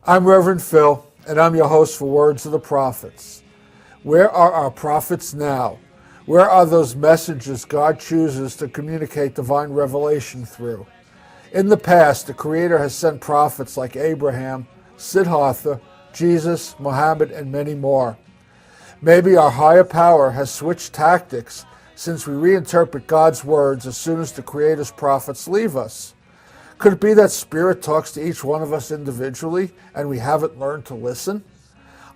I'm Reverend Phil, and I'm your host for Words of the Prophets. Where are our prophets now? Where are those messages God chooses to communicate divine revelation through? In the past, the Creator has sent prophets like Abraham, Siddhartha, Jesus, Muhammad, and many more. Maybe our higher power has switched tactics since we reinterpret God's words as soon as the Creator's prophets leave us. Could it be that Spirit talks to each one of us individually and we haven't learned to listen?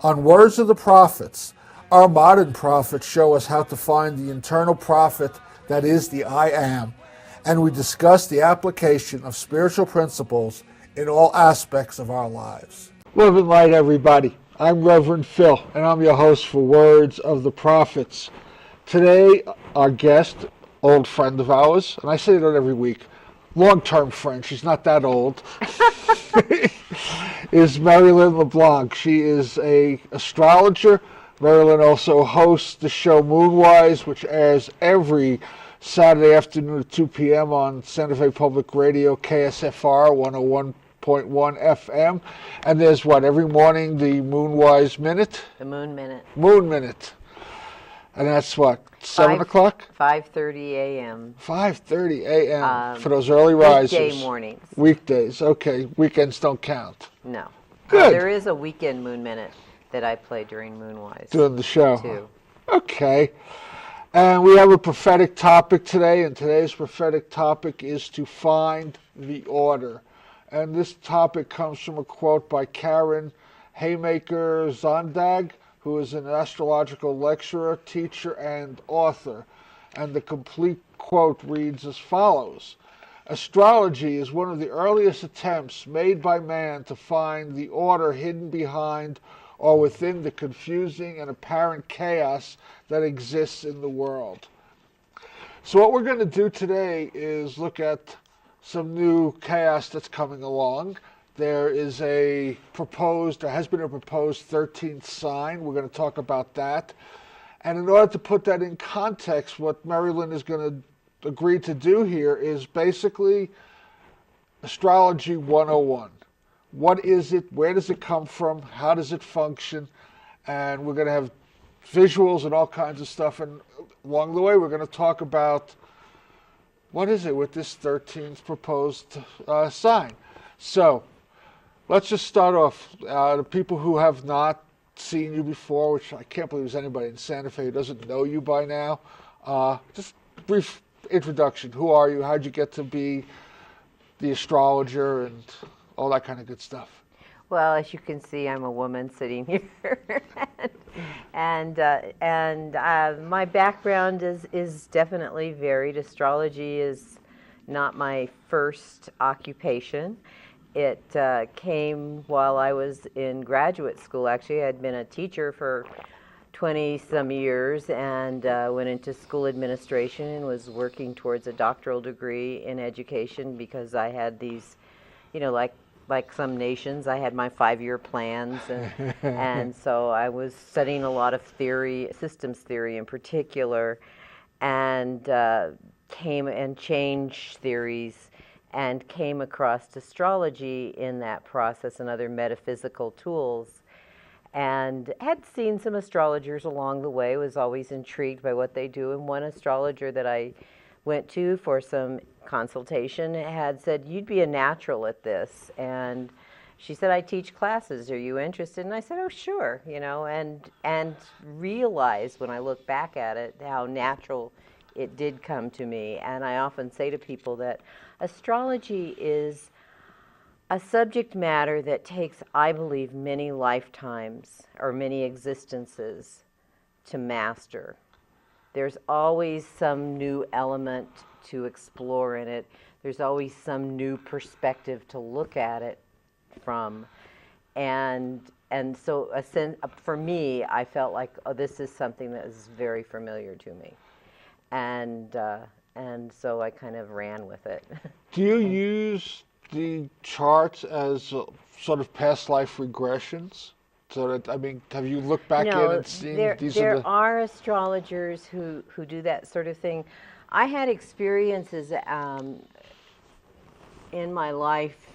On Words of the Prophets, our modern prophets show us how to find the internal prophet that is the I Am, and we discuss the application of spiritual principles in all aspects of our lives. Love and light, everybody. I'm Reverend Phil, and I'm your host for Words of the Prophets. Today, our guest, old friend of ours, and I say that every week, long-term friend, she's not that old, is Merrylin LeBlanc. She is an astrologer. Merrylin also hosts the show Moonwise, which airs every Saturday afternoon at 2 p.m. on Santa Fe Public Radio, KSFR 101.1 FM. And there's every morning, the Moonwise Minute? The Moon Minute. Moon Minute. And that's 7 o'clock? 5:30 a.m. 5:30 a.m. For those early risers. Weekday mornings. Weekdays, okay. Weekends don't count. No. Good. There is a weekend Moon Minute that I play during Moonwise. Doing the show. Too. Okay. And we have a prophetic topic today, and today's prophetic topic is to find the order. And this topic comes from a quote by Karen Haymaker Zondag, who is an astrological lecturer, teacher, and author. And the complete quote reads as follows: "Astrology is one of the earliest attempts made by man to find the order hidden behind or within the confusing and apparent chaos that exists in the world." So what we're going to do today is look at some new chaos that's coming along. There has been a proposed 13th sign. We're going to talk about that. And in order to put that in context, what Merrylin is going to agree to do here is basically Astrology 101. What is it? Where does it come from? How does it function? And we're going to have visuals and all kinds of stuff. And along the way, we're going to talk about what is it with this 13th proposed sign. So let's just start off. The people who have not seen you before, which I can't believe there's anybody in Santa Fe who doesn't know you by now, just a brief introduction. Who are you? How'd you get to be the astrologer and all that kind of good stuff? Well, as you can see, I'm a woman sitting here, and my background is definitely varied. Astrology is not my first occupation. It came while I was in graduate school. Actually, I had been a teacher for 20-some years and went into school administration and was working towards a doctoral degree in education because I had these, like some nations, I had my 5-year plans, and so I was studying a lot of theory, systems theory in particular, and came and changed theories and came across astrology in that process and other metaphysical tools, and had seen some astrologers along the way, was always intrigued by what they do. And one astrologer that I went to for some consultation had said, "You'd be a natural at this." And she said, "I teach classes. Are you interested?" And I said, "Oh, sure," and realized when I look back at it how natural it did come to me. And I often say to people that astrology is a subject matter that takes, I believe, many lifetimes or many existences to master. There's always some new element to explore in it. There's always some new perspective to look at it from. And so for me, I felt like, oh, this is something that is very familiar to me. And so I kind of ran with it. Do you use the charts as sort of past life regressions? So that, have you looked back in and seen there are astrologers who do that sort of thing. I had experiences in my life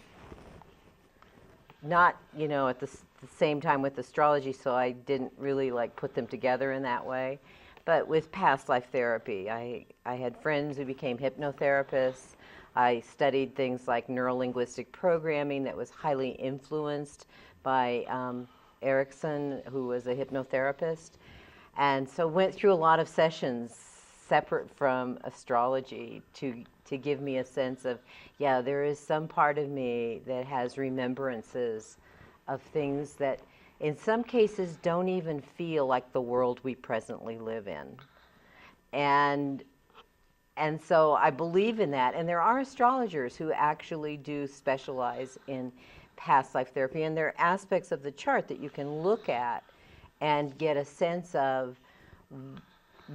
not, at the same time with astrology, so I didn't really like put them together in that way. But with past life therapy, I had friends who became hypnotherapists. I studied things like neuro-linguistic programming that was highly influenced by Erickson, who was a hypnotherapist. And so went through a lot of sessions separate from astrology to give me a sense of, yeah, there is some part of me that has remembrances of things that in some cases don't even feel like the world we presently live in. And so I believe in that. And there are astrologers who actually do specialize in past life therapy. And there are aspects of the chart that you can look at and get a sense of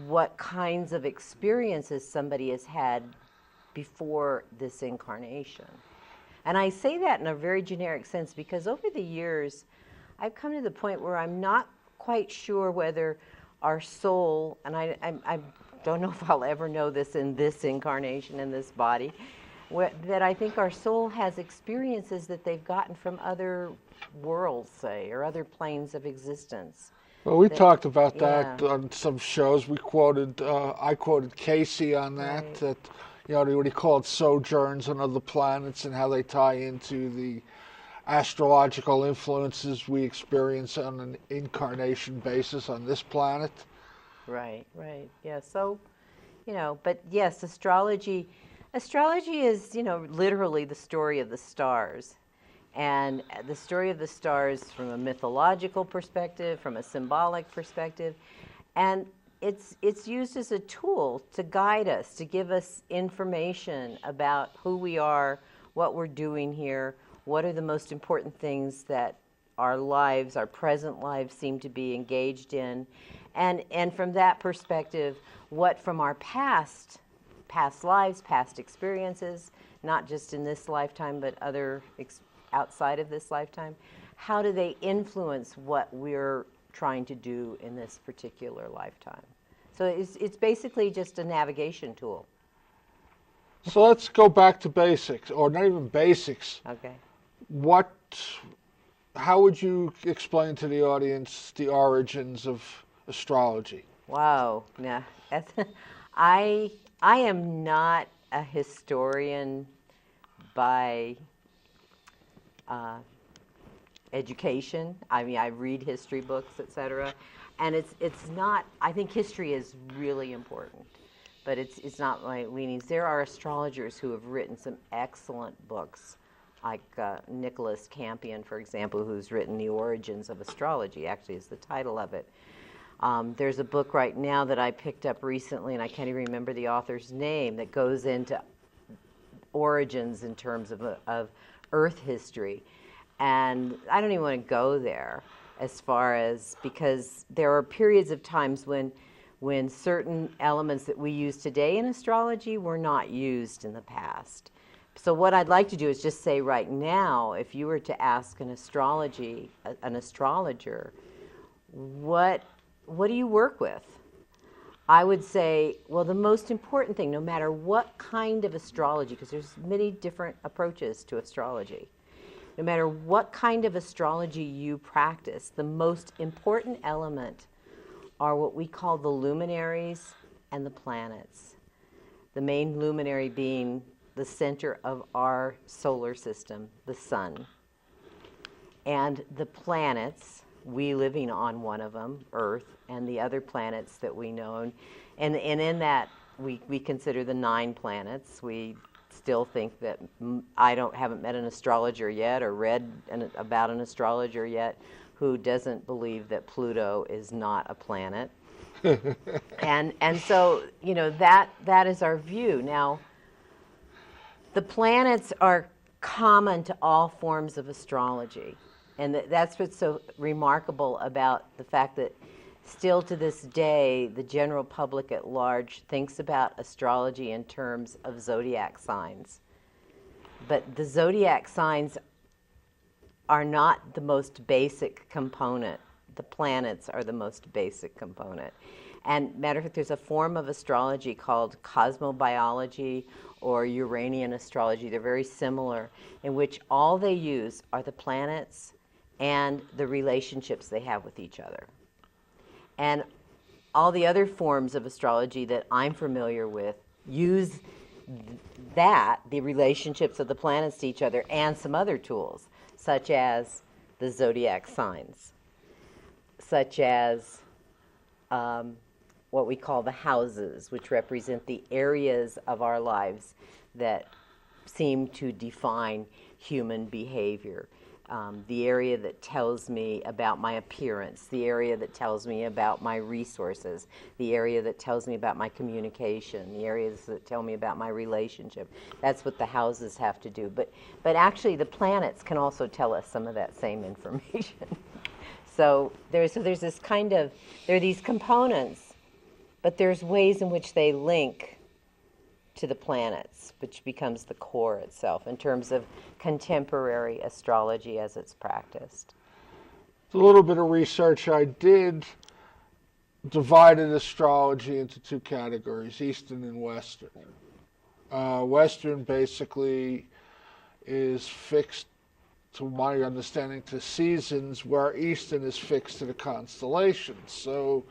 what kinds of experiences somebody has had before this incarnation. And I say that in a very generic sense because over the years, I've come to the point where I'm not quite sure whether our soul, and I don't know if I'll ever know this in this incarnation, in this body, that I think our soul has experiences that they've gotten from other worlds, say, or other planes of existence. Well, we talked about that on some shows. We quoted, I quoted Casey on that, Right. that, what he called sojourns on other planets and how they tie into the astrological influences we experience on an incarnation basis on this planet. Right, right. Yeah, so, but yes, astrology is, literally the story of the stars. And the story of the stars from a mythological perspective, from a symbolic perspective. And it's used as a tool to guide us, to give us information about who we are, what we're doing here, what are the most important things that our lives, our present lives seem to be engaged in. And from that perspective, what from our past lives, past experiences, not just in this lifetime, but other outside of this lifetime, how do they influence what we're trying to do in this particular lifetime? So it's basically just a navigation tool. So let's go back to basics, or not even basics. Okay. How would you explain to the audience the origins of astrology? Wow. Yeah. I am not a historian by education. I mean, I read history books, etc. And it's not, I think history is really important, but it's not my leanings. There are astrologers who have written some excellent books, like Nicholas Campion, for example, who's written The Origins of Astrology, actually is the title of it. There's a book right now that I picked up recently, and I can't even remember the author's name, that goes into origins in terms of Earth history. And I don't even want to go there as far as, because there are periods of times when certain elements that we use today in astrology were not used in the past. So what I'd like to do is just say right now, if you were to ask an astrologer, what do you work with? I would say, well, the most important thing, no matter what kind of astrology, because there's many different approaches to astrology, no matter what kind of astrology you practice, the most important element are what we call the luminaries and the planets. The main luminary being the center of our solar system, the sun. And the planets, we living on one of them, Earth, and the other planets that we know. And in that, we consider the 9 planets. We still think that, haven't met an astrologer yet or read about an astrologer yet who doesn't believe that Pluto is not a planet. and so, that is our view. Now, the planets are common to all forms of astrology. And that's what's so remarkable about the fact that still to this day, the general public at large thinks about astrology in terms of zodiac signs. But the zodiac signs are not the most basic component. The planets are the most basic component. And matter of fact, there's a form of astrology called cosmobiology or Uranian astrology. They're very similar, in which all they use are the planets and the relationships they have with each other. And all the other forms of astrology that I'm familiar with use the relationships of the planets to each other, and some other tools, such as the zodiac signs, such as what we call the houses, which represent the areas of our lives that seem to define human behavior. The area that tells me about my appearance, the area that tells me about my resources, the area that tells me about my communication, the areas that tell me about my relationship. That's what the houses have to do. But actually the planets can also tell us some of that same information. So there's this kind of, there are these components, but there's ways in which they link to the planets, which becomes the core itself in terms of contemporary astrology as it's practiced. A little bit of research I did divided astrology into two categories, Eastern and Western. Western basically is fixed, to my understanding, to seasons, where Eastern is fixed to the constellations. So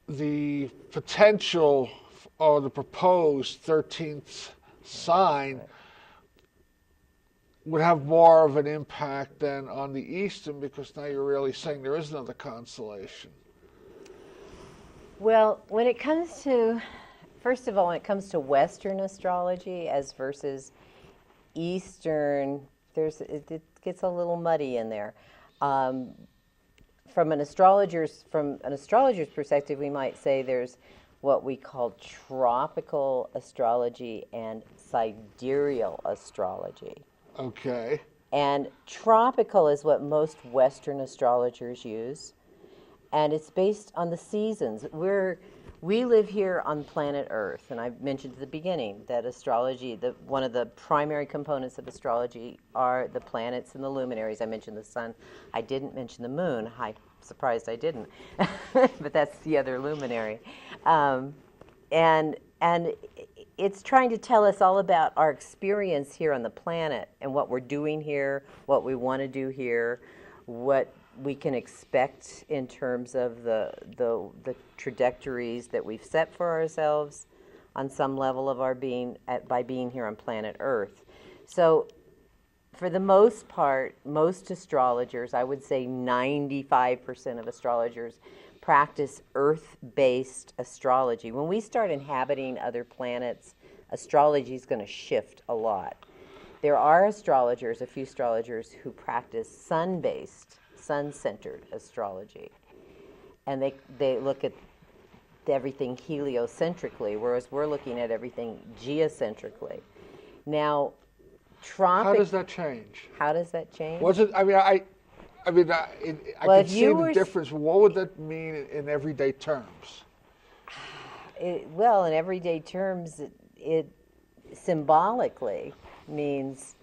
the potential or the proposed 13th sign would have more of an impact than on the Eastern, because now you're really saying there is another constellation. Well, when it comes to, first of all, when it comes to Western astrology as versus Eastern, it gets a little muddy in there. From an astrologer's perspective, we might say there's what we call tropical astrology and sidereal astrology. Okay. And tropical is what most Western astrologers use, and it's based on the seasons. We live here on planet Earth, and I mentioned at the beginning that astrology, one of the primary components of astrology are the planets and the luminaries. I mentioned the sun. I didn't mention the moon. I'm surprised I didn't, but that's the other luminary. And it's trying to tell us all about our experience here on the planet and what we're doing here, what we want to do here, what we can expect in terms of the trajectories that we've set for ourselves on some level of our being by being here on planet Earth. So for the most part, most astrologers, I would say 95% of astrologers, practice Earth-based astrology. When we start inhabiting other planets, astrology is going to shift a lot. There are astrologers, a few astrologers, who practice sun-based, sun-centered astrology. And they look at everything heliocentrically, whereas we're looking at everything geocentrically. Now, How does that change? How does that change? Was it? I can see the difference. What would that mean in everyday terms? Well, in everyday terms, it symbolically means,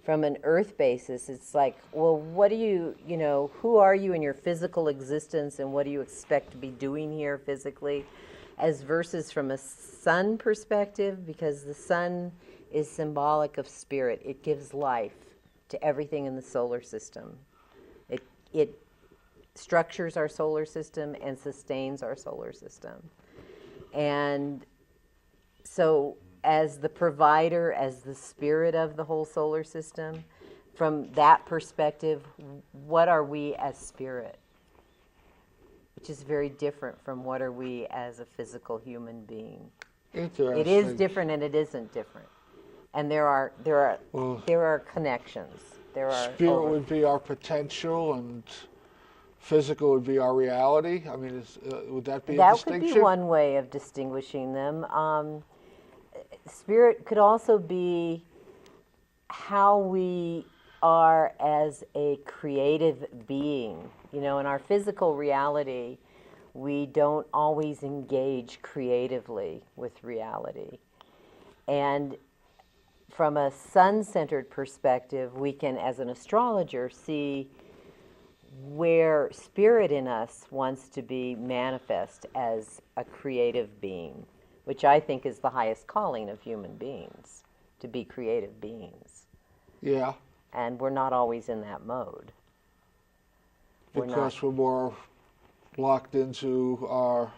from an Earth basis, it's like, well, what do you who are you in your physical existence, and what do you expect to be doing here physically, as versus from a sun perspective, because the sun is symbolic of spirit. It gives life to everything in the solar system. It structures our solar system and sustains our solar system. And so as the provider, as the spirit of the whole solar system, from that perspective, what are we as spirit? Which is very different from what are we as a physical human being. Interesting. It is different and it isn't different. And there are connections. Spirit would be our potential, and physical would be our reality. I mean, would that be a distinction? That could be one way of distinguishing them. Spirit could also be how we are as a creative being. In our physical reality, we don't always engage creatively with reality. And from a sun-centered perspective, we can, as an astrologer, see where spirit in us wants to be manifest as a creative being, which I think is the highest calling of human beings, to be creative beings. Yeah. And we're not always in that mode. Because we're more locked into our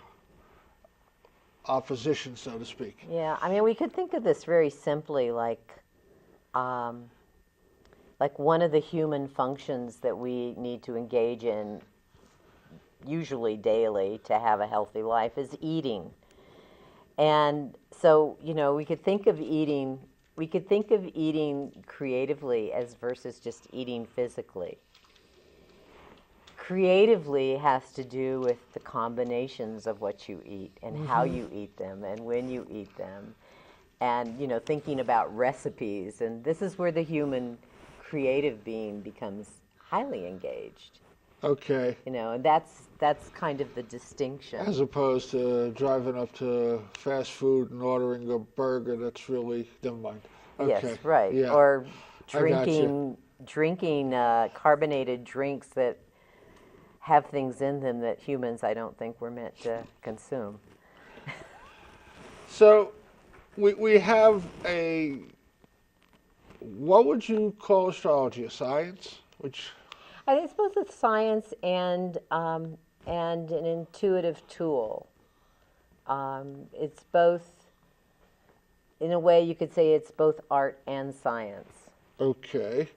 opposition, so to speak. Yeah, I mean, we could think of this very simply like one of the human functions that we need to engage in, usually daily, to have a healthy life is eating. And so, you know, we could think of eating creatively as versus just eating physically. Creatively has to do with the combinations of what you eat and how you eat them and when you eat them, and, you know, thinking about recipes. And this is where the human creative being becomes highly engaged. Okay. You know, and that's kind of the distinction. As opposed to driving up to fast food and ordering a burger that's really, never mind. Okay. Yes, right. Yeah. Or drinking carbonated drinks that have things in them that humans, I don't think, were meant to consume. So we have what would you call astrology? A science? I suppose it's science and an intuitive tool. It's both, in a way you could say it's both art and science. Okay.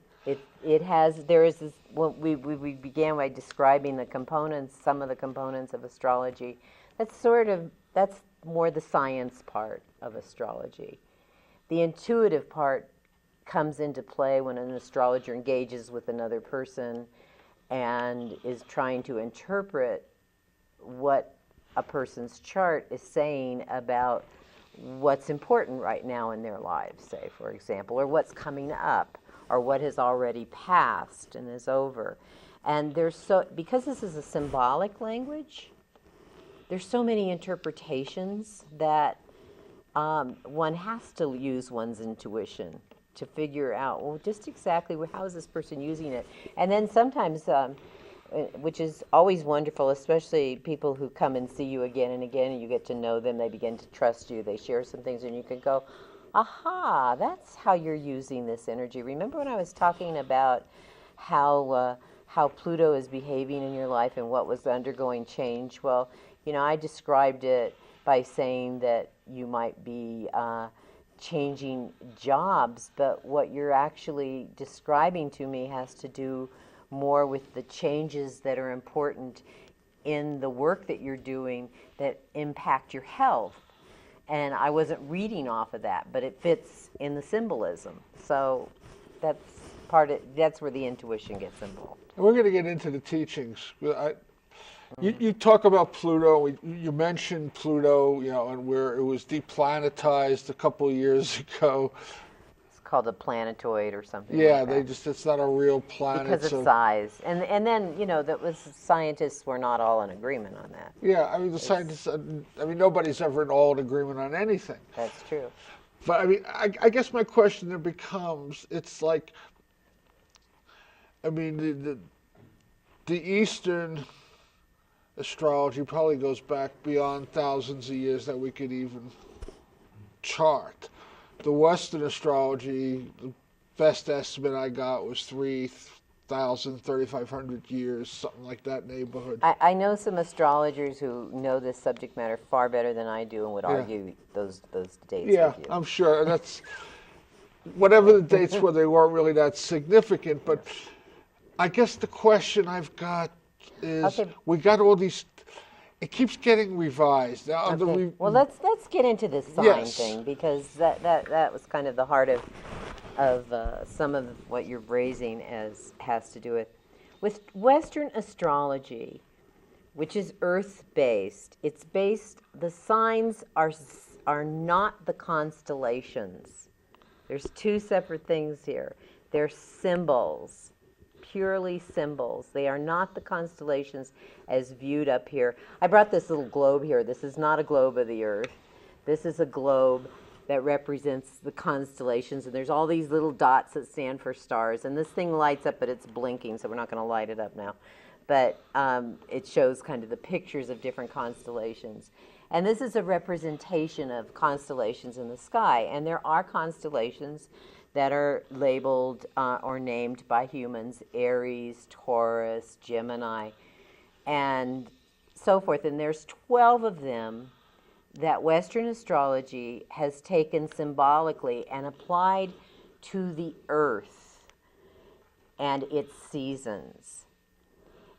There is this, when we began by describing the components, some of the components of astrology. That's more the science part of astrology. The intuitive part comes into play when an astrologer engages with another person and is trying to interpret what a person's chart is saying about what's important right now in their lives, say, for example, or what's coming up, or what has already passed and is over. And because this is a symbolic language, there's so many interpretations that one has to use one's intuition to figure out, well, just exactly how is this person using it. And then sometimes, which is always wonderful, especially people who come and see you again and again, and you get to know them, they begin to trust you, they share some things, and you can go, aha, that's how you're using this energy. Remember when I was talking about how Pluto is behaving in your life and what was undergoing change? Well, you know, I described it by saying that you might be changing jobs, but what you're actually describing to me has to do more with the changes that are important in the work that you're doing that impact your health. And I wasn't reading off of that, but it fits in the symbolism. So that's where the intuition gets involved. We're going to get into the teachings. You talk about Pluto. You mentioned Pluto, you know, and where it was deplanetized a couple of years ago. It's called a planetoid or something. Yeah, like that. it's not a real planet. Because of size. And then, you know, scientists were not all in agreement on that. Yeah, I mean, scientists, nobody's ever all in agreement on anything. That's true. But I mean, I guess my question then becomes, it's like, I mean, the Eastern astrology probably goes back beyond thousands of years that we could even chart. The Western astrology, the best estimate I got was 3,000, 3,500 years, something like that neighborhood. I know some astrologers who know this subject matter far better than I do and would argue those dates Yeah, with you. I'm sure. That's whatever the dates were, they weren't really that significant. But I guess the question I've got is, we got all these. It keeps getting revised. Now, well, let's get into this sign thing, because that was kind of the heart of some of what you're raising has to do with Western astrology, which is Earth-based. It's based. The signs are not the constellations. There's two separate things here. They're symbols. Purely symbols. They are not the constellations as viewed up here. I brought this little globe here. This is not a globe of the Earth. This is a globe that represents the constellations, and there's all these little dots that stand for stars, and this thing lights up, but it's blinking, so we're not going to light it up now. But it shows kind of the pictures of different constellations. And this is a representation of constellations in the sky. And there are constellations that are labeled or named by humans: Aries, Taurus, Gemini, and so forth. And there's 12 of them that Western astrology has taken symbolically and applied to the Earth and its seasons.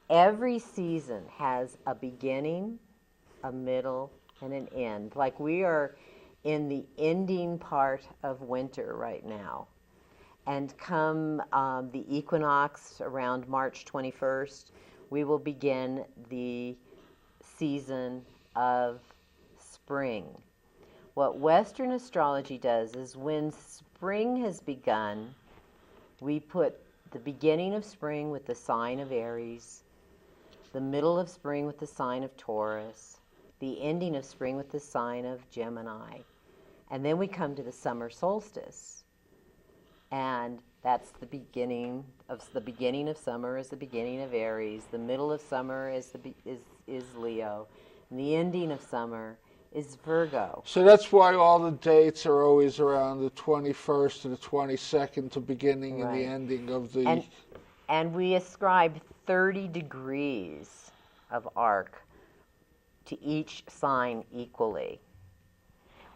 Every season has a beginning, a middle, and an end. Like we are in the ending part of winter right now. And come the equinox around March 21st, we will begin the season of spring. What Western astrology does is when spring has begun, we put the beginning of spring with the sign of Aries, the middle of spring with the sign of Taurus, the ending of spring with the sign of Gemini. And then we come to the summer solstice. And that's the beginning of summer is the beginning of Aries. The middle of summer is Leo. And the ending of summer is Virgo. So that's why all the dates are always around the 21st to the 22nd, the beginning and the ending of the... And we ascribe 30 degrees of arc to each sign equally.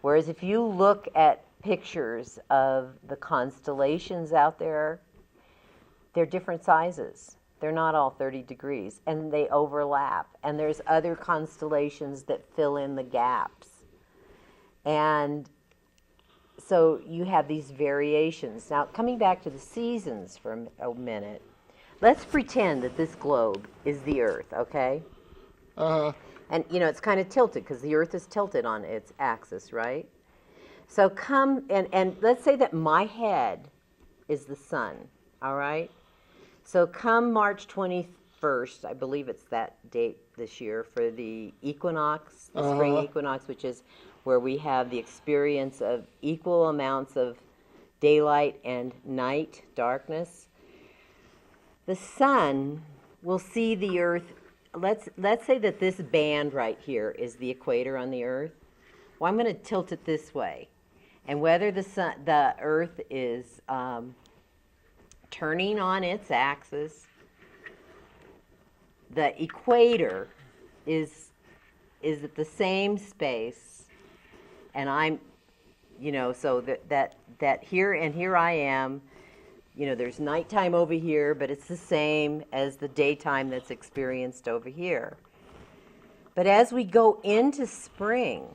Whereas if you look at pictures of the constellations out there, they're different sizes. They're not all 30 degrees, and they overlap. And there's other constellations that fill in the gaps. And so you have these variations. Now, coming back to the seasons for a minute, let's pretend that this globe is the Earth, okay? Uh-huh. And, you know, it's kind of tilted because the Earth is tilted on its axis, right? So come, and let's say that my head is the sun, all right? So come March 21st, I believe it's that date this year, for the equinox, the spring equinox, which is where we have the experience of equal amounts of daylight and night, darkness. The sun will see the Earth. Let's say that this band right here is the equator on the Earth. Well, I'm going to tilt it this way. And whether the Earth is turning on its axis, the equator is at the same space, and I'm, you know, so that here I am. You know, there's nighttime over here, but it's the same as the daytime that's experienced over here. But as we go into spring,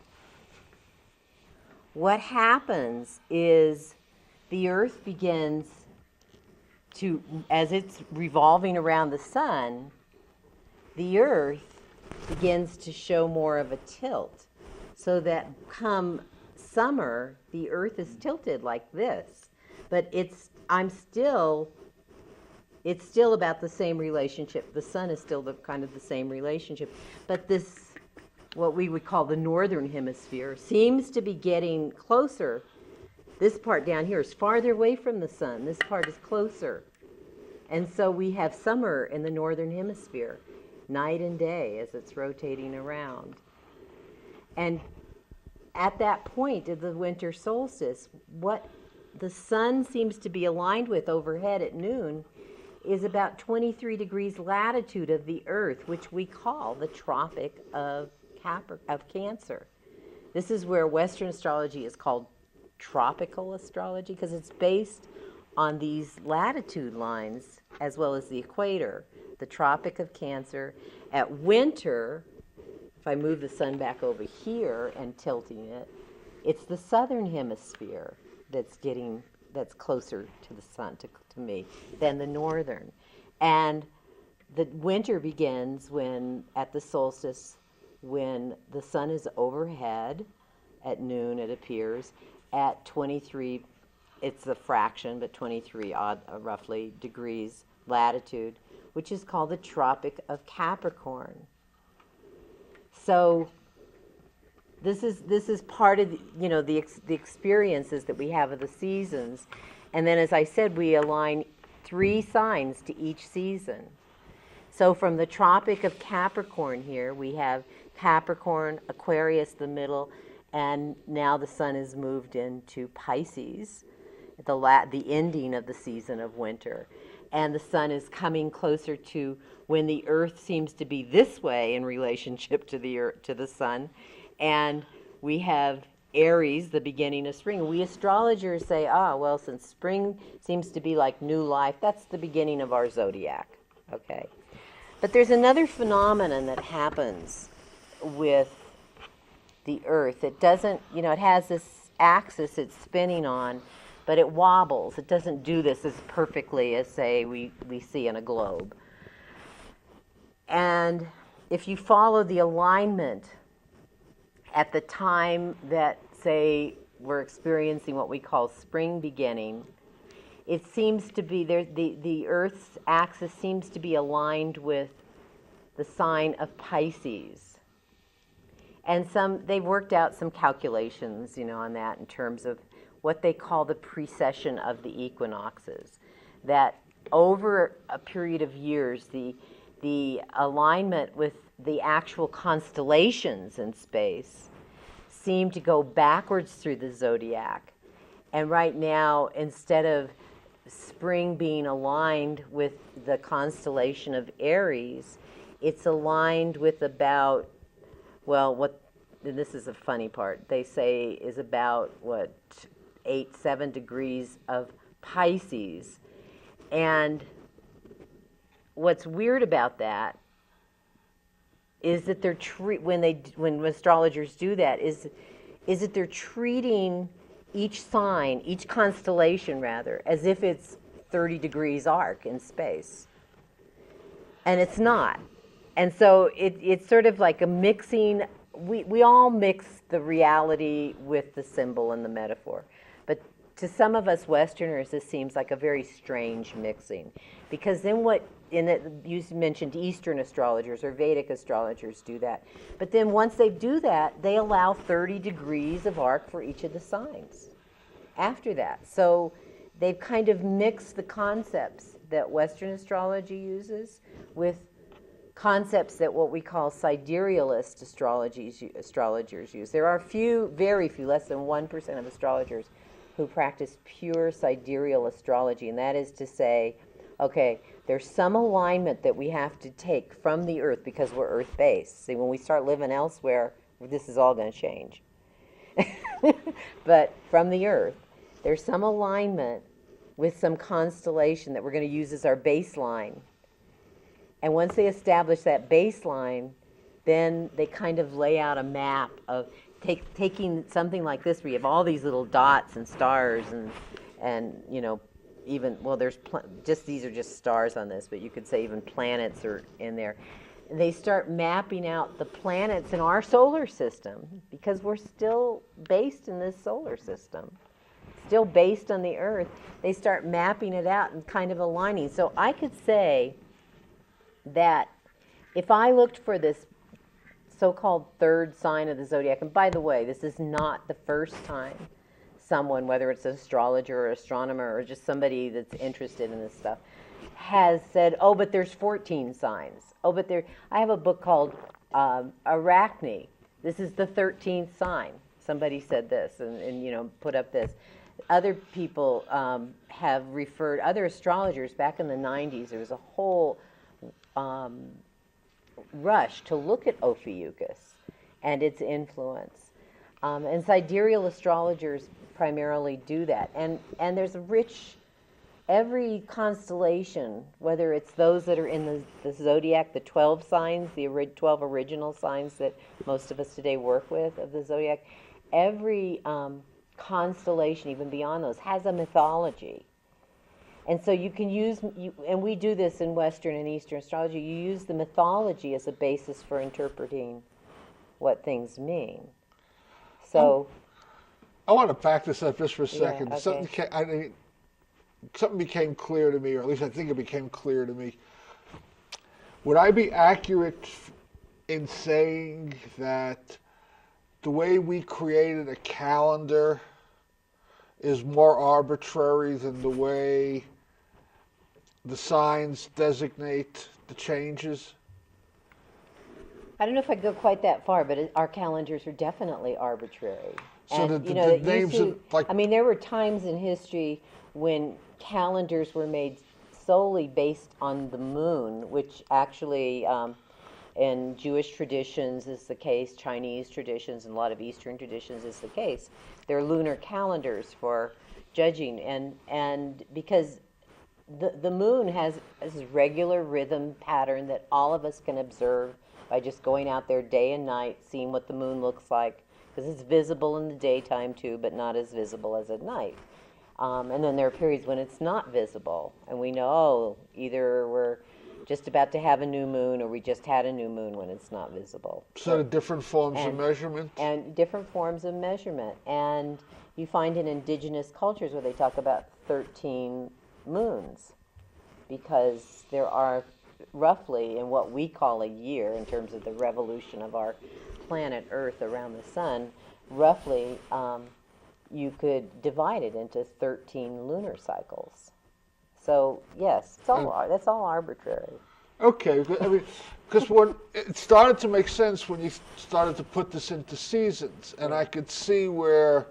what happens is the Earth begins to, as it's revolving around the sun, the Earth begins to show more of a tilt. So that come summer, the Earth is tilted like this. But it's still about the same relationship. The sun is still kind of the same relationship. But this, what we would call the northern hemisphere, seems to be getting closer. This part down here is farther away from the sun. This part is closer. And so we have summer in the northern hemisphere, night and day as it's rotating around. And at that point of the winter solstice, what the sun seems to be aligned with overhead at noon is about 23 degrees latitude of the Earth, which we call the Tropic of Cancer. This is where Western astrology is called tropical astrology, because it's based on these latitude lines as well as the equator, the Tropic of Cancer. At winter, if I move the sun back over here and tilting it, it's the southern hemisphere that's closer to the sun, to me, than the northern. And the winter begins at the solstice, when the sun is overhead at noon, it appears, at 23, it's a fraction, but 23 roughly degrees latitude, which is called the Tropic of Capricorn. So this is part of the experiences that we have of the seasons. And then, as I said, we align 3 signs to each season. So from the Tropic of Capricorn here, we have Capricorn, Aquarius, the middle, and now the sun is moved into Pisces, the ending of the season of winter. And the sun is coming closer to when the earth seems to be this way in relationship to the earth, to the sun. And we have Aries, the beginning of spring. We astrologers say, well, since spring seems to be like new life, that's the beginning of our zodiac. Okay. But there's another phenomenon that happens with the earth. It doesn't, it has this axis it's spinning on, but it wobbles. It doesn't do this as perfectly as, say, we see in a globe. And if you follow the alignment at the time that, say, we're experiencing what we call spring beginning, it seems to be the Earth's axis seems to be aligned with the sign of Pisces. And they've worked out some calculations, on that in terms of what they call the precession of the equinoxes. That over a period of years, the alignment with the actual constellations in space seem to go backwards through the zodiac. And right now, instead of spring being aligned with the constellation of Aries, it's aligned with about, and this is a funny part, they say is about, 7 degrees of Pisces. And what's weird about that is that they're when astrologers do that is that they're treating each sign, each constellation rather, as if it's 30 degrees arc in space. And it's not. And so it's sort of like a mixing. We all mix the reality with the symbol and the metaphor. But to some of us Westerners, this seems like a very strange mixing. Because then you mentioned Eastern astrologers or Vedic astrologers do that. But then once they do that, they allow 30 degrees of arc for each of the signs after that. So they've kind of mixed the concepts that Western astrology uses with concepts that what we call siderealist astrologers use. There are very few, less than 1% of astrologers who practice pure sidereal astrology, and that is to say, okay, there's some alignment that we have to take from the earth because we're earth-based. See, when we start living elsewhere, this is all going to change. But from the earth, there's some alignment with some constellation that we're going to use as our baseline. And once they establish that baseline, then they kind of lay out a map of taking something like this where you have all these little dots and stars and even, these are just stars on this, but you could say even planets are in there. And they start mapping out the planets in our solar system because we're still based in this solar system, still based on the Earth. They start mapping it out and kind of aligning. So I could say that if I looked for this so-called third sign of the zodiac, and by the way, this is not the first time someone, whether it's an astrologer or astronomer or just somebody that's interested in this stuff, has said, but there's 14 signs. I have a book called Arachne. This is the 13th sign. Somebody said this and put up this. Other people have referred, other astrologers back in the 90s, there was a whole rush to look at Ophuchicus and its influence. And sidereal astrologers primarily do that. And there's every constellation, whether it's those that are in the zodiac, the 12 signs, the 12 original signs that most of us today work with of the zodiac, every constellation, even beyond those, has a mythology. And so you can use, and we do this in Western and Eastern astrology, you use the mythology as a basis for interpreting what things mean. So I want to back this up just for a second. Yeah, okay. Something became clear to me, or at least I think it became clear to me. Would I be accurate in saying that the way we created a calendar is more arbitrary than the way the signs designate the changes? I don't know if I'd go quite that far, but our calendars are definitely arbitrary. So And, the names used to, of, like, I mean, there were times in history when calendars were made solely based on the moon, which actually, in Jewish traditions is the case, Chinese traditions, and a lot of Eastern traditions is the case. They're lunar calendars for judging, and because the moon has this regular rhythm pattern that all of us can observe by just going out there day and night, seeing what the moon looks like, because it's visible in the daytime too, but not as visible as at night. And then there are periods when it's not visible, and we know, oh, either we're just about to have a new moon or we just had a new moon when it's not visible. So the different forms of measurement? And different forms of measurement. And you find in indigenous cultures where they talk about 13 moons, because there are roughly, in what we call a year, in terms of the revolution of our planet Earth around the sun, roughly you could divide it into 13 lunar cycles. So yes, that's all arbitrary. Okay, I mean, because when it started to make sense when you started to put this into seasons, and I could see where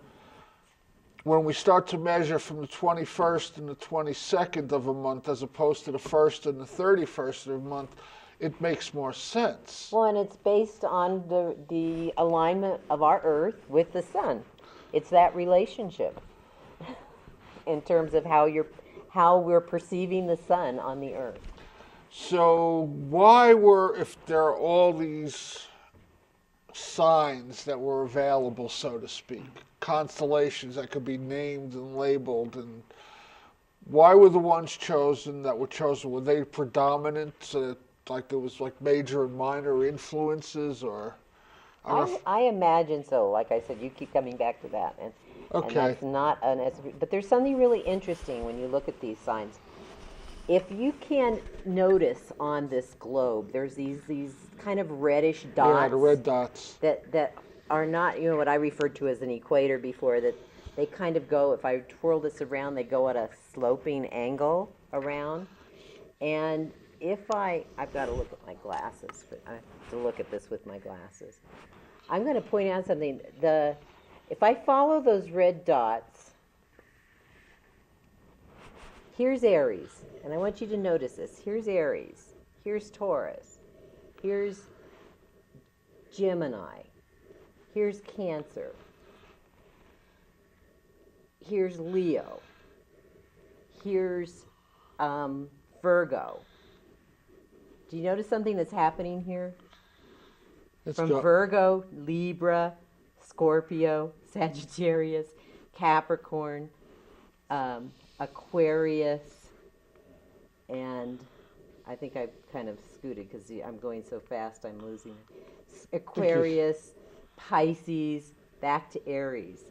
when we start to measure from the 21st and the 22nd of a month as opposed to the 1st and the 31st of a month, it makes more sense. Well, and it's based on the alignment of our Earth with the sun. It's that relationship in terms of how we're perceiving the sun on the Earth. So if there are all these signs that were available, so to speak, constellations that could be named and labeled, and why were the ones chosen that were chosen? Were they predominant, so that, like, there was like major and minor influences, or? I imagine so. Like I said, you keep coming back to that, and that's not but there's something really interesting when you look at these signs. If you can notice on this globe, there's these kind of reddish dots. Yeah, the red dots. That are not, what I referred to as an equator before, that they kind of go, if I twirl this around, they go at a sloping angle around. And if I've got to look at my glasses, but I have to look at this with my glasses. I'm going to point out something. If I follow those red dots, here's Aries, and I want you to notice this. Here's Aries, here's Taurus, here's Gemini, here's Cancer, here's Leo, here's Virgo. Do you notice something that's happening here? From Virgo, Libra, Scorpio, Sagittarius, Capricorn, Aquarius, and I think I've kind of scooted because I'm going so fast I'm losing it. Aquarius, Pisces, back to Aries.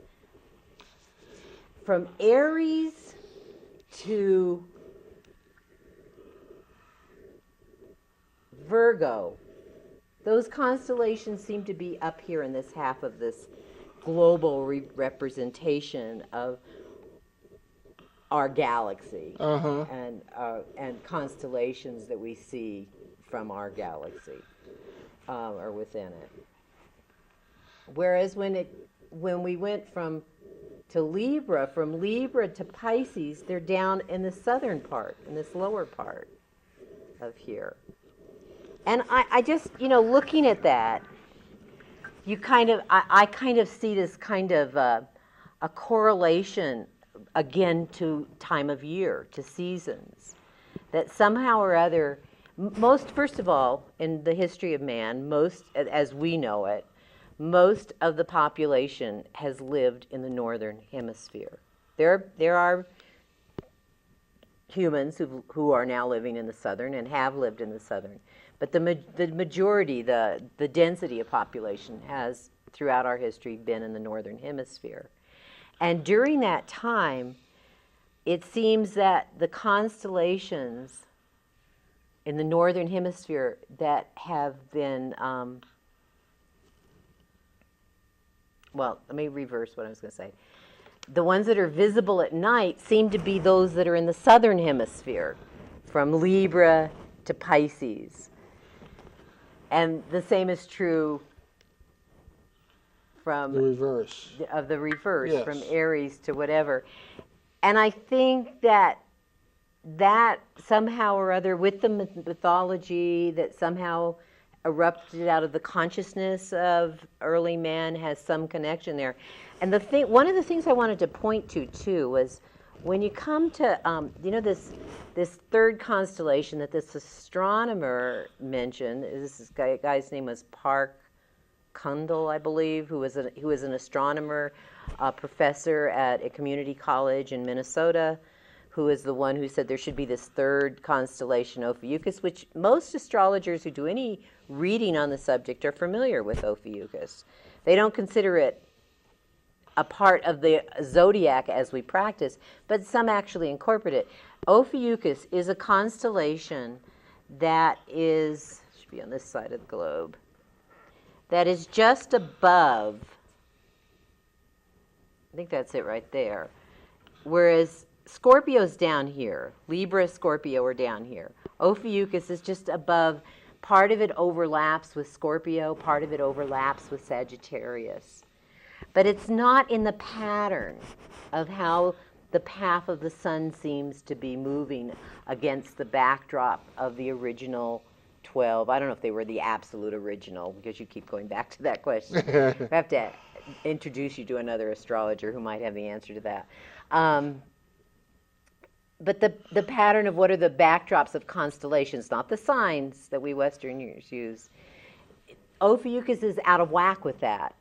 From Aries to Virgo, those constellations seem to be up here in this half of this global representation of our galaxy and constellations that we see from our galaxy or within it. Whereas when we went from Libra to Pisces, they're down in the southern part, in this lower part of here. And I just, looking at that, I kind of see this kind of a correlation again to time of year, to seasons, that somehow or other, first of all, in the history of man, most, as we know it, most of the population has lived in the northern hemisphere. There are humans who are now living in the southern and have lived in the southern. But the majority, the density of population has, throughout our history, been in the northern hemisphere. And during that time, it seems that the constellations in the northern hemisphere that have been, well, let me reverse what I was going to say. The ones that are visible at night seem to be those that are in the southern hemisphere, from Libra to Pisces. And the same is true from the reverse. Of the reverse, Yes. from Aries to whatever. And I think that somehow or other, with the mythology that somehow erupted out of the consciousness of early man, has some connection there. And one of the things I wanted to point to too was when you come to this third constellation that this astronomer mentioned. This guy's name was Park Kundal, I believe, who was an astronomer, professor at a community college in Minnesota, who is the one who said there should be this third constellation, Ophuchicus, which most astrologers who do any reading on the subject are familiar with Ophuchicus. They don't consider it a part of the zodiac as we practice, but some actually incorporate it. Ophuchicus is a constellation that should be on this side of the globe, that is just above, I think that's it right there, whereas Scorpio's down here. Libra, Scorpio are down here. Ophuchicus is just above. Part of it overlaps with Scorpio, part of it overlaps with Sagittarius. But it's not in the pattern of how the path of the sun seems to be moving against the backdrop of the original 12. I don't know if they were the absolute original, because you keep going back to that question. I have to introduce you to another astrologer who might have the answer to that. But the pattern of what are the backdrops of constellations, not the signs that we Westerners use. Ophuchicus is out of whack with that.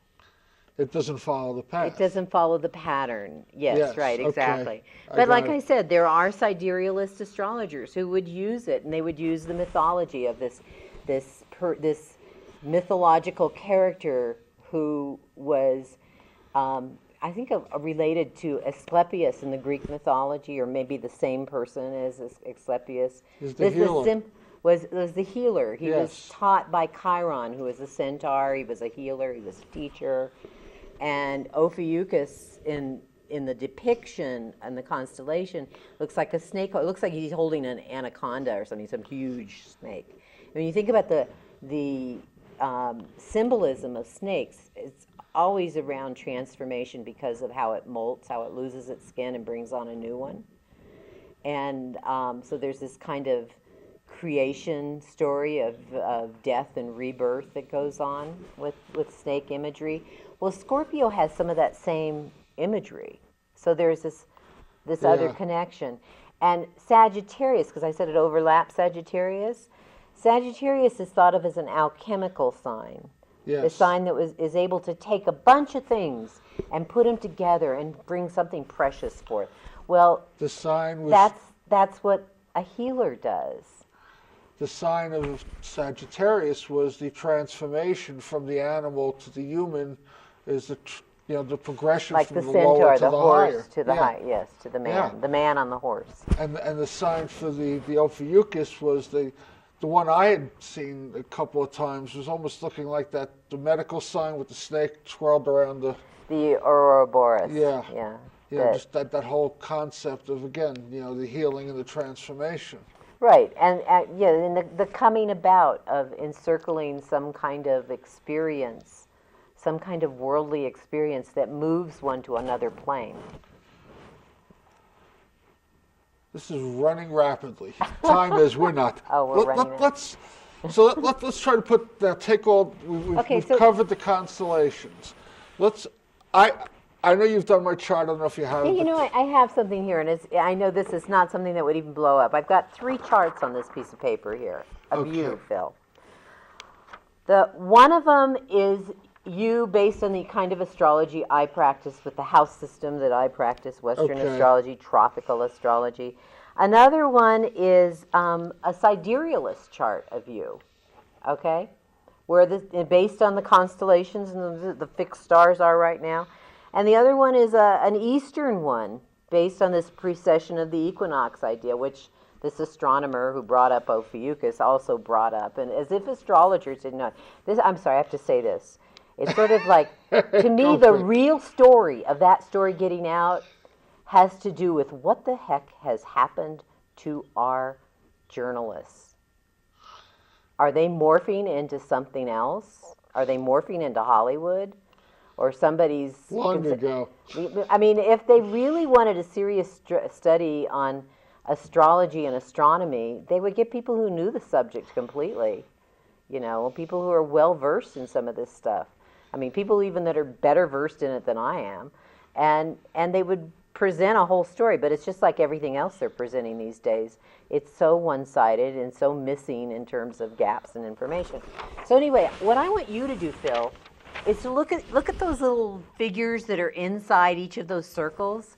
It doesn't follow the path. It doesn't follow the pattern. Yes, right, exactly. Okay. But like I said, there are siderealist astrologers who would use it, and they would use the mythology of this mythological character who was, I think, related to Asclepius in the Greek mythology, or maybe the same person as Asclepius. Is the healer. Was the healer. He Yes. was taught by Chiron, who was a centaur. He was a healer. He was a teacher. And Ophuchicus in the depiction and the constellation looks like a snake. It looks like he's holding an anaconda or something, some huge snake. When you think about the symbolism of snakes, it's always around transformation because of how it molts, how it loses its skin and brings on a new one. And so there's this kind of creation story of death and rebirth that goes on with snake imagery. Well, Scorpio has some of that same imagery. So there's this other connection. And Sagittarius, because I said it overlaps Sagittarius, Sagittarius is thought of as an alchemical sign. Yes. The sign that is able to take a bunch of things and put them together and bring something precious forth. Well, the sign was that's what a healer does. The sign of Sagittarius was the transformation from the animal to the human, is the progression like from the the centaur, lower to the the horse higher. to the high, yes, to the man, the man on the horse. And the sign for the Ophuchicus was the one I had seen a couple of times, was almost looking like the medical sign with the snake swirled around the Ouroboros. Yeah. Yeah. Just that whole concept of, again, the healing and the transformation. Right, and the coming about of encircling some kind of experience, some kind of worldly experience that moves one to another plane. This is running rapidly. Time is, we're not. Oh, we're running out. Let's try to take all. We've covered the constellations. I know you've done my chart. I don't know if you have. Yeah, I have something here, and I know this is not something that would even blow up. I've got 3 charts on this piece of paper here of you, Phil. One of them is you based on the kind of astrology I practice with the house system that I practice, Western astrology, tropical astrology. Another one is a siderealist chart of you, okay, where based on the constellations and the fixed stars are right now. And the other one is an Eastern one based on this precession of the equinox idea, which this astronomer who brought up Ophuchicus also brought up. And as if astrologers didn't know. I'm sorry, I have to say this. It's sort of like, to me, the real story of that story getting out has to do with what the heck has happened to our journalists. Are they morphing into something else? Are they morphing into Hollywood? Or somebody's... Long ago. I mean, if they really wanted a serious study on astrology and astronomy, they would get people who knew the subject completely. You know, people who are well versed in some of this stuff. I mean, people even that are better versed in it than I am. And they would present a whole story, but it's just like everything else they're presenting these days. It's so one-sided and so missing in terms of gaps in information. So anyway, what I want you to do, Phil, is to look at those little figures that are inside each of those circles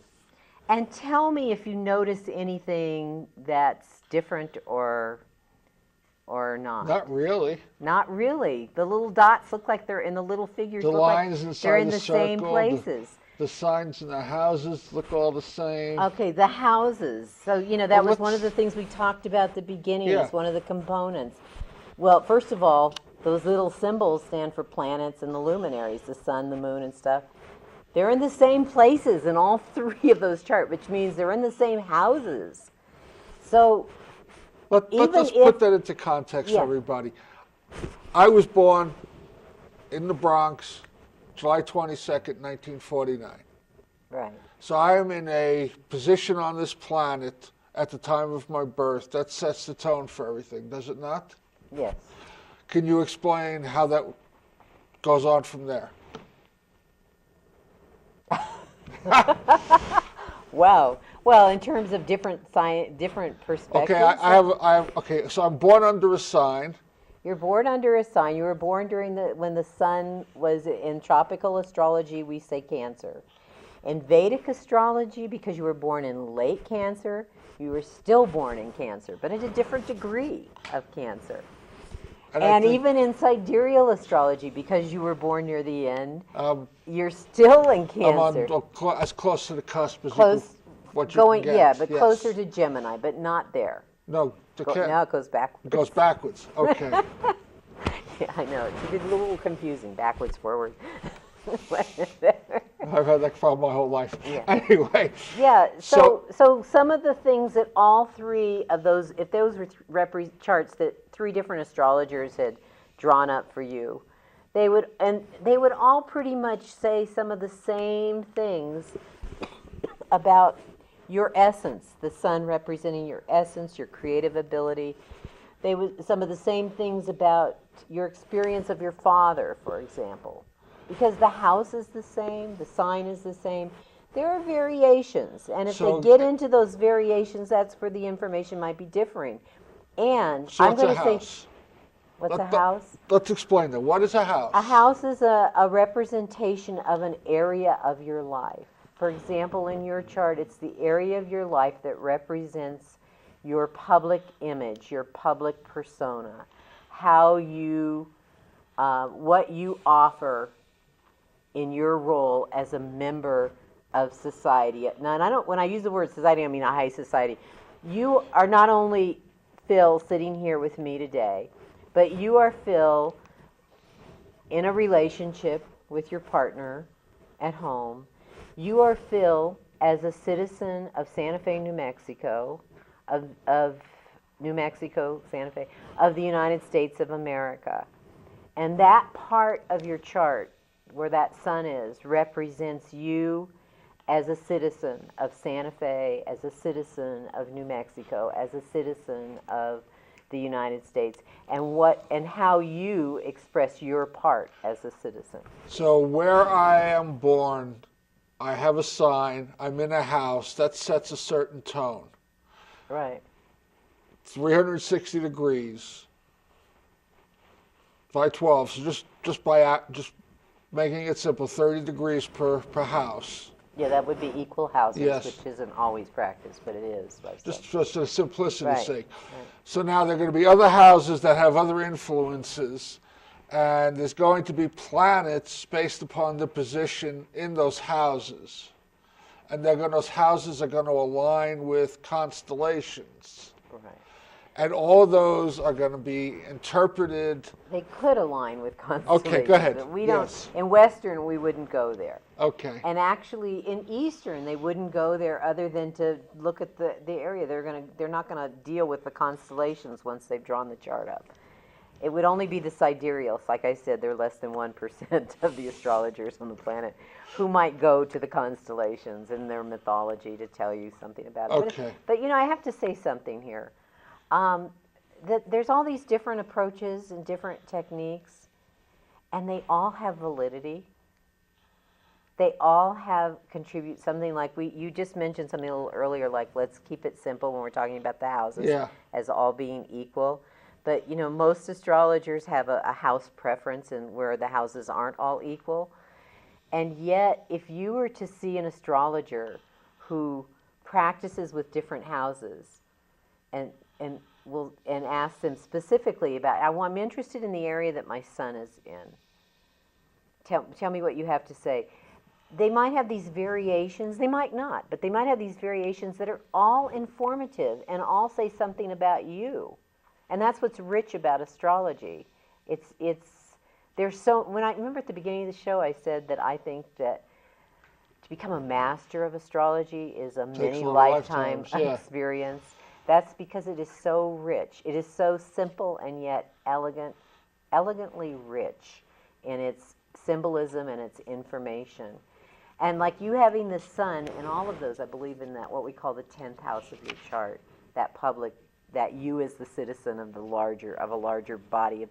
and tell me if you notice anything that's different or not. Not really. Not really. The little dots look like they're in the little figures. The look lines like inside they're in the the circle, same places. The signs in the houses look all the same. Okay, the houses. So, you know, that was one of the things we talked about at the beginning. Yeah. It's one of the components. Well, first of all, those little symbols stand for planets and the luminaries, the sun, the moon, and stuff. They're in the same places in all three of those charts, which means they're in the same houses. So, Let's put that into context, Yeah. everybody. I was born in the Bronx, July 22nd, 1949. right. So I am in a position on this planet at the time of my birth that sets the tone for everything, does it not? Yes. Can you explain how that goes on from there? Wow. Well, in terms of different perspectives. Okay, okay. So I'm born under a sign. You're born under a sign. You were born when the sun was in tropical astrology. We say Cancer. In Vedic astrology, because you were born in late Cancer, you were still born in Cancer, but at a different degree of Cancer. And even in Sidereal astrology, because you were born near the end, you're still in Cancer. I'm as close to the cusp as what you going, can get. yeah, but Yes. closer to Gemini, but not there. No, Now it goes backwards. It goes backwards. Okay. Yeah, I know. It's a little confusing, backwards, forward. I've had that problem my whole life. Yeah. Anyway. Yeah, so some of the things that all three of those, if those were charts that three different astrologers had drawn up for you, they would all pretty much say some of the same things about your essence, the sun representing your essence, your creative ability. They would some of the same things about your experience of your father, for example. Because the house is the same, the sign is the same. There are variations, and if they get into those variations, that's where the information might be differing. And So I'm going what's to a say, house? what's a house? Let's explain that. What is a house? A house is a representation of an area of your life. For example, in your chart, it's the area of your life that represents your public image, your public persona, how you, what you offer in your role as a member of society. Now, and when I use the word society, I mean a high society. You are not only Phil sitting here with me today, but you are Phil in a relationship with your partner at home. You are Phil as a citizen of Santa Fe, New Mexico, of New Mexico, Santa Fe, of the United States of America. And that part of your chart where that sun is represents you as a citizen of Santa Fe, as a citizen of New Mexico, as a citizen of the United States, and how you express your part as a citizen. So where I am born, I have a sign, I'm in a house, that sets a certain tone. Right. 360 degrees by 12, so just making it simple, 30 degrees per house. Yeah, that would be equal houses, Yes. which isn't always practiced, but it is. Just for simplicity's Right. sake. Right. So now there are going to be other houses that have other influences, and there's going to be planets based upon the position in those houses. And those houses are going to align with constellations. Right. And all those are going to be interpreted. They could align with constellations. Okay, go ahead. But we Yes. don't. In Western, we wouldn't go there. Okay. And actually, in Eastern, they wouldn't go there other than to look at the area. They're not going to deal with the constellations once they've drawn the chart up. It would only be the sidereals. Like I said, they're less than 1% of the astrologers on the planet who might go to the constellations in their mythology to tell you something about it. Okay. But I have to say something here. That there's all these different approaches and different techniques, and they all have validity. They all contribute something. Like you just mentioned something a little earlier, like let's keep it simple when we're talking about the houses as all being equal. But most astrologers have a house preference, and where the houses aren't all equal. And yet, if you were to see an astrologer who practices with different houses, and ask them specifically about, I'm interested in the area that my son is in. Tell me what you have to say. They might have these variations, they might not, but they might have these variations that are all informative and all say something about you. And that's what's rich about astrology. When I remember at the beginning of the show, I said that I think that to become a master of astrology is a many lifetime experience. That's because it is so rich. It is so simple and yet elegantly rich in its symbolism and its information. And like you having the sun and all of those, I believe in that, what we call the 10th house of your chart, that you as the citizen of a larger body,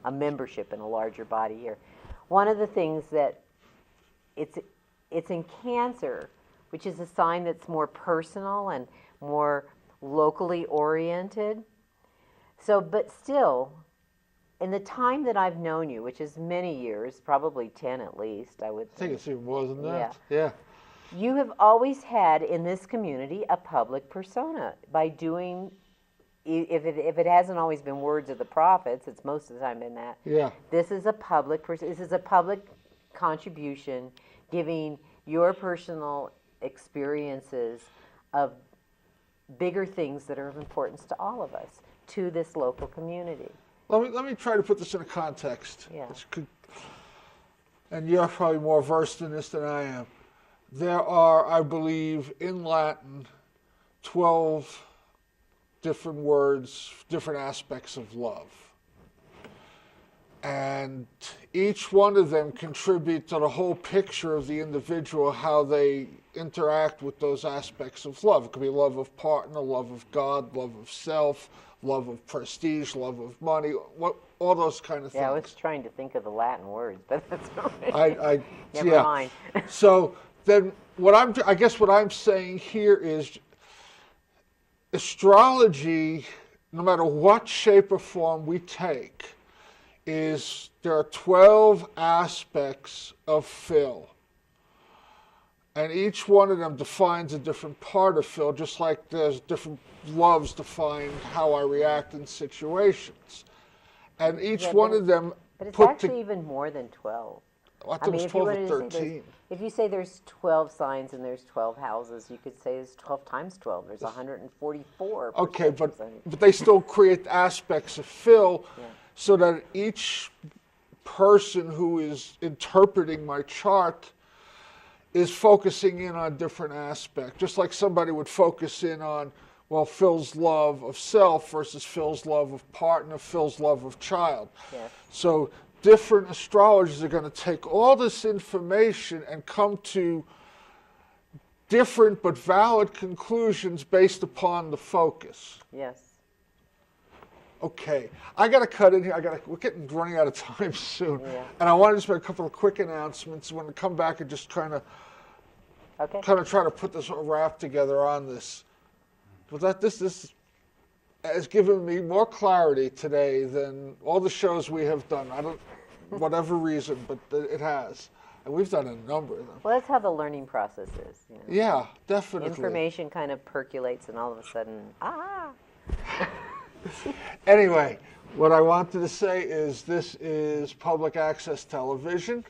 a membership in a larger body here. One of the things that it's in Cancer, which is a sign that's more personal and more locally oriented. So, but still, in the time that I've known you, which is many years, probably 10 at least, I would think. I think it's even more than that. Yeah. You have always had in this community a public persona by doing, if it hasn't always been words of the prophets, it's most of the time been that. Yeah. This is a public contribution, giving your personal experiences of bigger things that are of importance to all of us, to this local community. Let me try to put this in a context. Yeah. And you're probably more versed in this than I am. There are, I believe, in Latin, 12 different words, different aspects of love. And each one of them contribute to the whole picture of the individual, how they interact with those aspects of love. It could be love of partner, love of God, love of self, love of prestige, love of money, all those kind of things. Yeah, I was trying to think of the Latin words, but that's all right. Never mind. So then I guess what I'm saying here is astrology, no matter what shape or form we take, there are 12 aspects of Phil. And each one of them defines a different part of Phil, just like there's different loves define how I react in situations. And each one of them... But it's actually even more than 12. I thought it was 12 or 13. If you say there's 12 signs and there's 12 houses, you could say there's 12 times 12. There's 144. Okay, but they still create aspects of Phil, so that each person who is interpreting my chart is focusing in on different aspects. Just like somebody would focus in on, well, Phil's love of self versus Phil's love of partner, Phil's love of child. Yes. So different astrologers are going to take all this information and come to different but valid conclusions based upon the focus. Yes. Okay, I got to cut in here. We're running out of time soon, and I want to just make a couple of quick announcements. When I come back and just kind of try to put this wrap together on this. But this has given me more clarity today than all the shows we have done. Whatever reason, but it has. And we've done a number of them. Well, that's how the learning process is. Yeah, definitely. Information kind of percolates, and all of a sudden, Anyway, what I wanted to say is this is public access television,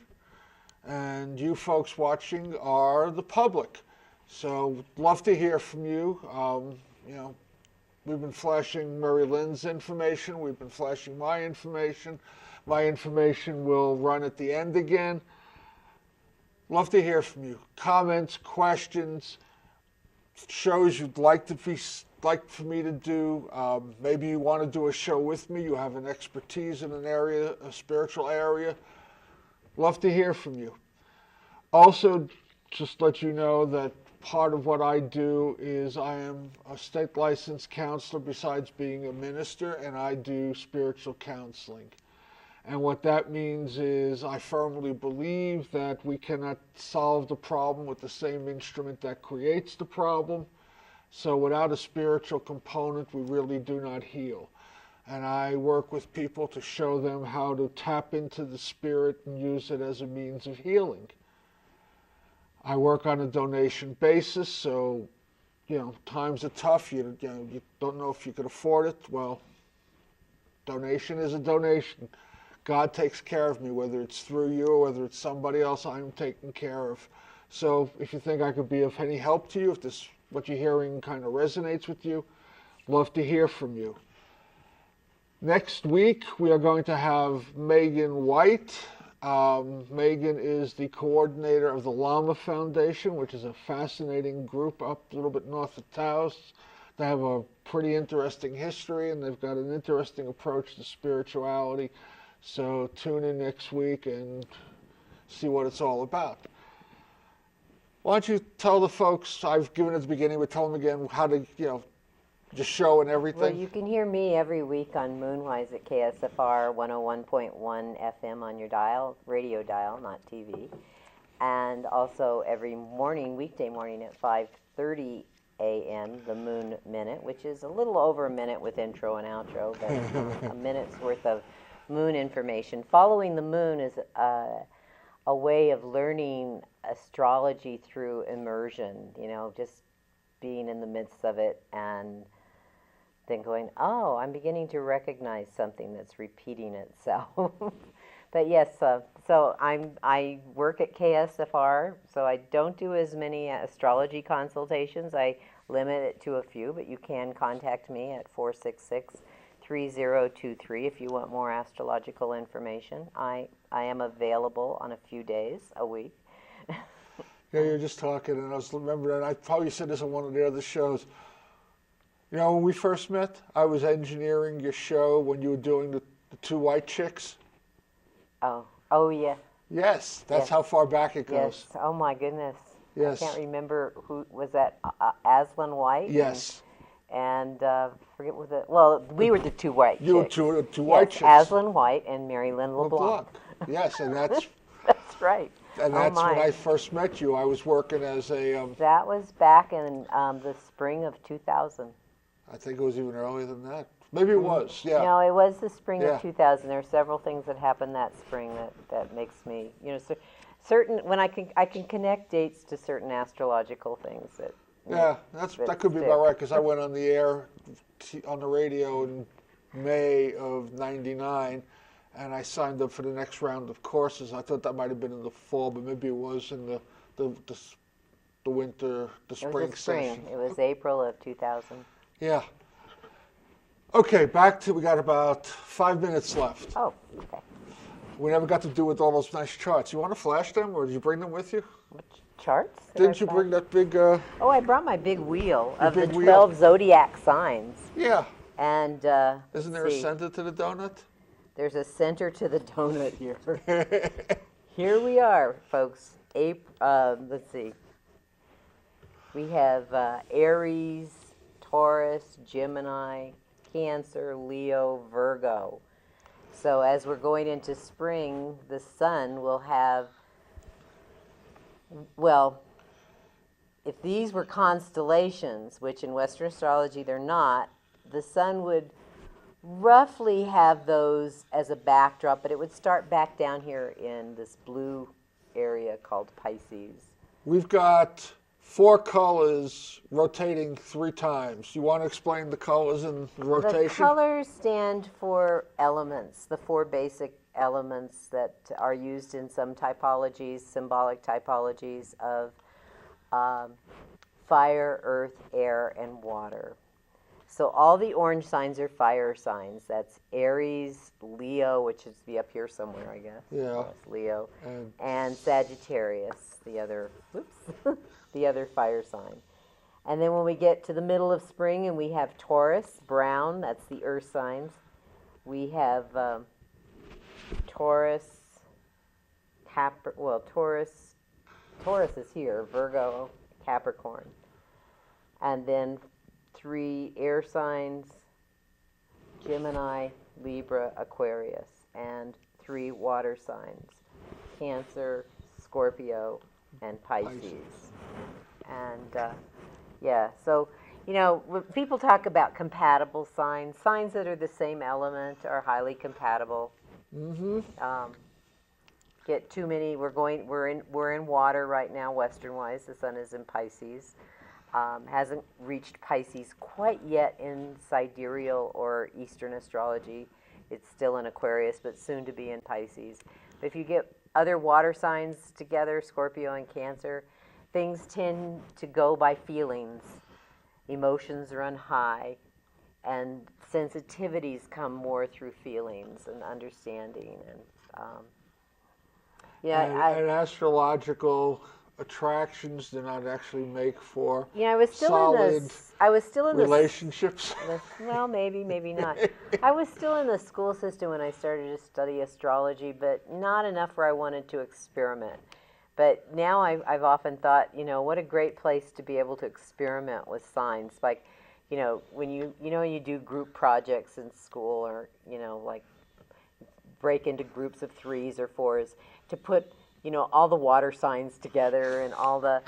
and you folks watching are the public. So, love to hear from you. We've been flashing Merrylin's information. We've been flashing my information. My information will run at the end again. Love to hear from you. Comments, questions, shows you'd like to like for me to do. Maybe you want to do a show with me. You have an expertise in an area, a spiritual area. Love to hear from you. Also, just let you know that part of what I do is I am a state licensed counselor besides being a minister, and I do spiritual counseling. And what that means is I firmly believe that we cannot solve the problem with the same instrument that creates the problem. So without a spiritual component, we really do not heal. And I work with people to show them how to tap into the spirit and use it as a means of healing. I work on a donation basis, so, times are tough. You don't know if you can afford it. Well, donation is a donation. God takes care of me, whether it's through you or whether it's somebody else I'm taking care of. So if you think I could be of any help to you, if this what you're hearing kind of resonates with you, love to hear from you. Next week, we are going to have Megan White. Megan is the coordinator of the Llama Foundation, which is a fascinating group up a little bit north of Taos. They have a pretty interesting history, and they've got an interesting approach to spirituality. So tune in next week and see what it's all about. Why don't you tell the folks, I've given it at the beginning, but tell them again how to, just show and everything. Well, you can hear me every week on Moonwise at KSFR 101.1 FM on your dial, radio dial, not TV. And also every morning, weekday morning at 5:30 a.m., the Moon Minute, which is a little over a minute with intro and outro, but a minute's worth of moon information. Following the moon is a way of learning astrology through immersion, just being in the midst of it and then going, oh, I'm beginning to recognize something that's repeating itself. But yes, so I work at KSFR, so I don't do as many astrology consultations. I limit it to a few, but you can contact me at 466-3023 if you want more astrological information. I am available on a few days a week. Yeah, you're just talking, and I was remembering, I probably said this on one of the other shows. When we first met, I was engineering your show when you were doing the two white chicks. Oh yeah. Yes, that's how far back it goes. Yes. Oh my goodness. Yes. I can't remember who was that. Aslan White. Yes. And forget what the. Well, we were the two white chicks. You were two white chicks. Aslan White and Merrylin LeBlanc. Yes, and that's. That's right. And that's when I first met you. I was working as a. That was back in the spring of 2000. I think it was even earlier than that. Maybe it was, yeah. No, it was the spring of 2000. There are several things that happened that spring that makes me, certain when I can connect dates to certain astrological things that. Yeah, that could be about right, because I went on the air on the radio in May of '99, and I signed up for the next round of courses. I thought that might have been in the fall, but maybe it was in the winter, the spring session. It was April of 2000. Yeah. Okay, we got about 5 minutes left. Oh, okay. We never got to do with all those nice charts. You want to flash them, or did you bring them with you? Which charts? Didn't you bring that big... Oh, I brought my big wheel of the 12 wheel. zodiac signs. Yeah. And isn't there a center to the donut? There's a center to the donut here. Here we are, folks. Let's see. We have Aries, Taurus, Gemini, Cancer, Leo, Virgo. So as we're going into spring, the sun will have, well, if these were constellations, which in Western astrology they're not, the sun would roughly have those as a backdrop, but it would start back down here in this blue area called Pisces. We've got 4 colors rotating 3 times. You want to explain the colors and the rotation? The colors stand for elements, the 4 basic elements that are used in some typologies, symbolic typologies of fire, earth, air, and water. So all the orange signs are fire signs. That's Aries, Leo, which is be up here somewhere, I guess. Yeah. That's Leo. And Sagittarius, the other, the other fire sign. And then when we get to the middle of spring and we have Taurus, brown, that's the earth signs. We have Taurus, Taurus is here, Virgo, Capricorn. And then 3 air signs, Gemini, Libra, Aquarius, and 3 water signs, Cancer, Scorpio, and Pisces. And yeah, so, you know, when people talk about compatible signs, signs that are the same element are highly compatible. Mm-hmm. Get too many. We're in water right now, Western-wise. The sun is in Pisces. Hasn't reached Pisces quite yet in Sidereal or Eastern astrology. It's still in Aquarius, but soon to be in Pisces. But if you get other water signs together, Scorpio and Cancer, things tend to go by feelings. Emotions run high, and sensitivities come more through feelings and understanding. And and astrological attractions do not actually make for I was still in relationships. Well, maybe not. I was still in the school system when I started to study astrology, but not enough where I wanted to experiment. But now I've often thought, what a great place to be able to experiment with signs. Like, when you do group projects in school, or like break into groups of 3s or 4s, to put all the water signs together and all the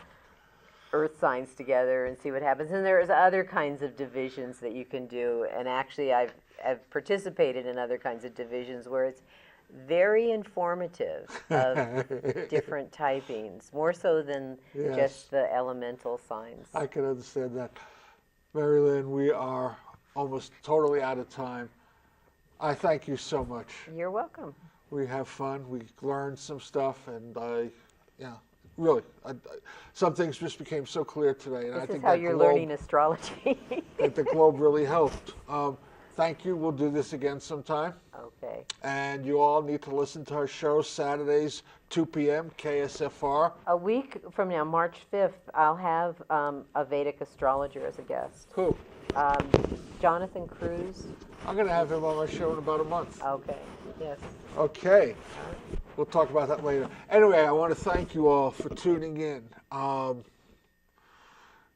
earth signs together and see what happens. And there's other kinds of divisions that you can do. And actually, I've participated in other kinds of divisions where it's very informative of different typings, more so than just the elemental signs. I can understand that. Merrylin, we are almost totally out of time. I thank you so much. You're welcome. We have fun. We learned some stuff, and really, some things just became so clear today. And This I think is how you're learning astrology. that the globe really helped. Thank you. We'll do this again sometime. Okay. And you all need to listen to our show Saturdays, 2 p.m., KSFR. A week from now, March 5th, I'll have a Vedic astrologer as a guest. Who? Jonathan Cruz. I'm going to have him on my show in about a month. Okay. Yes. Okay. We'll talk about that later. Anyway, I want to thank you all for tuning in.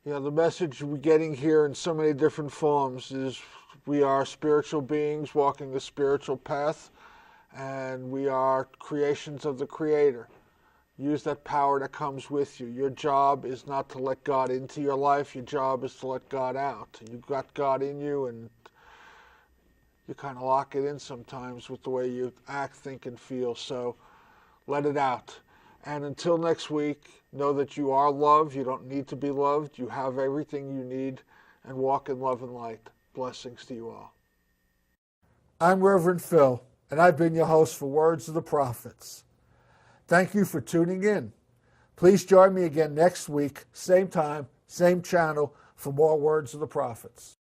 The message we're getting here in so many different forms is we are spiritual beings walking a spiritual path, and we are creations of the Creator. Use that power that comes with you. Your job is not to let God into your life. Your job is to let God out. You've got God in you, and you kind of lock it in sometimes with the way you act, think, and feel. So let it out. And until next week, know that you are loved. You don't need to be loved. You have everything you need, and walk in love and light. Blessings to you all. I'm Reverend Phil, and I've been your host for Words of the Prophets. Thank you for tuning in. Please join me again next week, same time, same channel, for more Words of the Prophets.